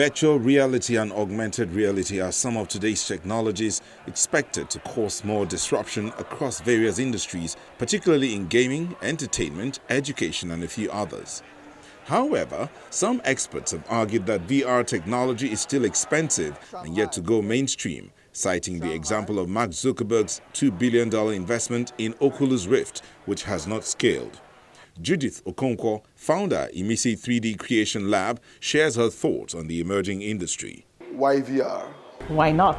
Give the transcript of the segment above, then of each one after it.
Virtual reality and augmented reality are some of today's technologies expected to cause more disruption across various industries, particularly in gaming, entertainment, education, and a few others. However, some experts have argued that VR technology is still expensive and yet to go mainstream, citing the example of Mark Zuckerberg's $2 billion investment in Oculus Rift, which has not scaled. Judith Okonkwo, founder Imisi 3D Creation Lab, shares her thoughts on the emerging industry. Why VR? Why not?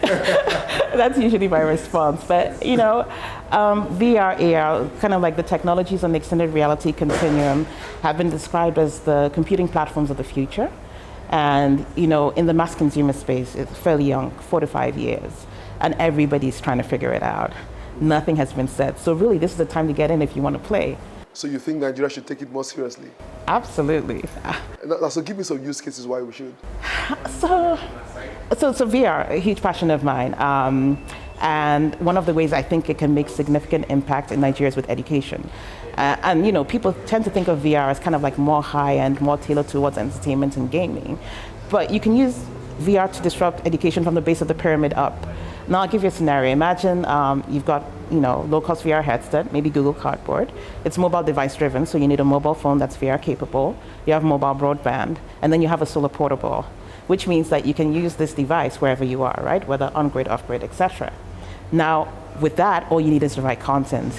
That's usually my response. But, VR, AR, kind of like the technologies on the extended reality continuum have been described as the computing platforms of the future. And, in the mass consumer space, it's fairly young, 4 to 5 years. And everybody's trying to figure it out. Nothing has been said. So really, this is the time to get in if you want to play. So you think Nigeria should take it more seriously? Absolutely. So give me some use cases why we should. So VR, a huge passion of mine. And one of the ways I think it can make significant impact in Nigeria is with education. People tend to think of VR as kind of like more high-end, more tailored towards entertainment and gaming. But you can use VR to disrupt education from the base of the pyramid up. Now I'll give you a scenario. Imagine you've got low-cost VR headset, maybe Google Cardboard. It's mobile device driven, so you need a mobile phone that's VR capable. You have mobile broadband, and then you have a solar portable, which means that you can use this device wherever you are, right? Whether on-grid, off-grid, etc. Now, with that, all you need is the right content.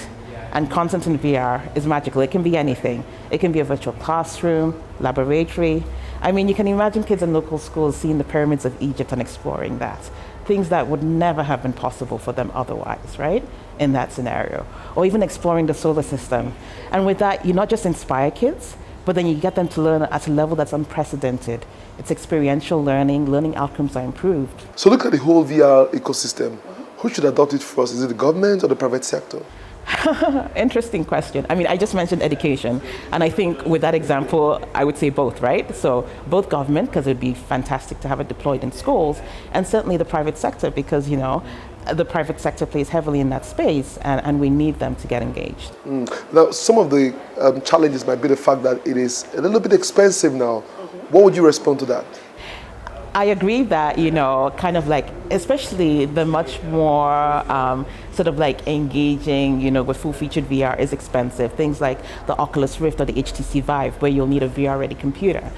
And content in VR is magical. It can be anything. It can be a virtual classroom, laboratory. You can imagine kids in local schools seeing the pyramids of Egypt and exploring that. Things that would never have been possible for them otherwise, right? In that scenario. Or even exploring the solar system. And with that, you not just inspire kids, but then you get them to learn at a level that's unprecedented. It's experiential learning outcomes are improved. So look at the whole VR ecosystem. Who should adopt it first? Is it the government or the private sector? Interesting question. I just mentioned education, and I think with that example, I would say both, right? So both government, because it would be fantastic to have it deployed in schools, and certainly the private sector, because the private sector plays heavily in that space, and we need them to get engaged. Now, some of the challenges might be the fact that it is a little bit expensive now. What would you respond to that? I agree that, especially the much more engaging, with full-featured VR is expensive. Things like the Oculus Rift or the HTC Vive, where you'll need a VR-ready computer.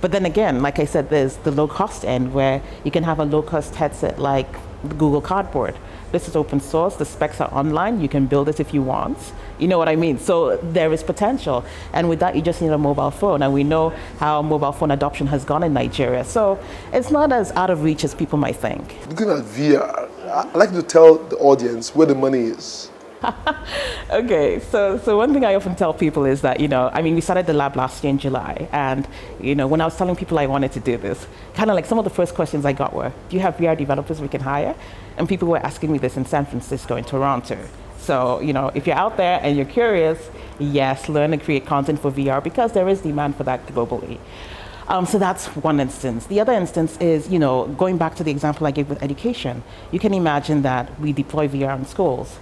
But then again, like I said, there's the low-cost end, where you can have a low-cost headset like the Google Cardboard. This is open source, the specs are online, you can build it if you want. You know what I mean? So there is potential. And with that, you just need a mobile phone. And we know how mobile phone adoption has gone in Nigeria. So it's not as out of reach as people might think. Looking at VR, I'd like to tell the audience where the money is. Okay, so one thing I often tell people is that, we started the lab last year in July. And, when I was telling people I wanted to do this, kind of like some of the first questions I got were, do you have VR developers we can hire? And people were asking me this in San Francisco and Toronto. So, if you're out there and you're curious, yes, learn and create content for VR because there is demand for that globally. So that's one instance. The other instance is, going back to the example I gave with education, you can imagine that we deploy VR in schools.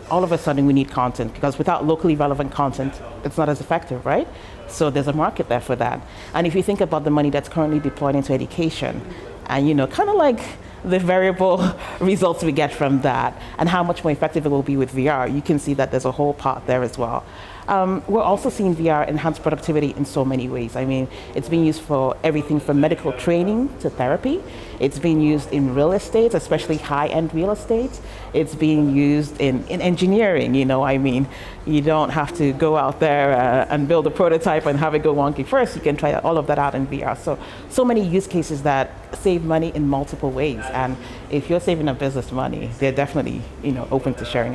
All of a sudden we need content because without locally relevant content, it's not as effective, right? So there's a market there for that. And if you think about the money that's currently deployed into education and, kind of like the variable results we get from that and how much more effective it will be with VR, you can see that there's a whole part there as well. We're also seeing VR enhance productivity in so many ways. It's being used for everything from medical training to therapy. It's being used in real estate, especially high-end real estate. It's being used in engineering, You don't have to go out there and build a prototype and have it go wonky first. You can try all of that out in VR. So many use cases that save money in multiple ways. And if you're saving a business money, they're definitely, open to sharing.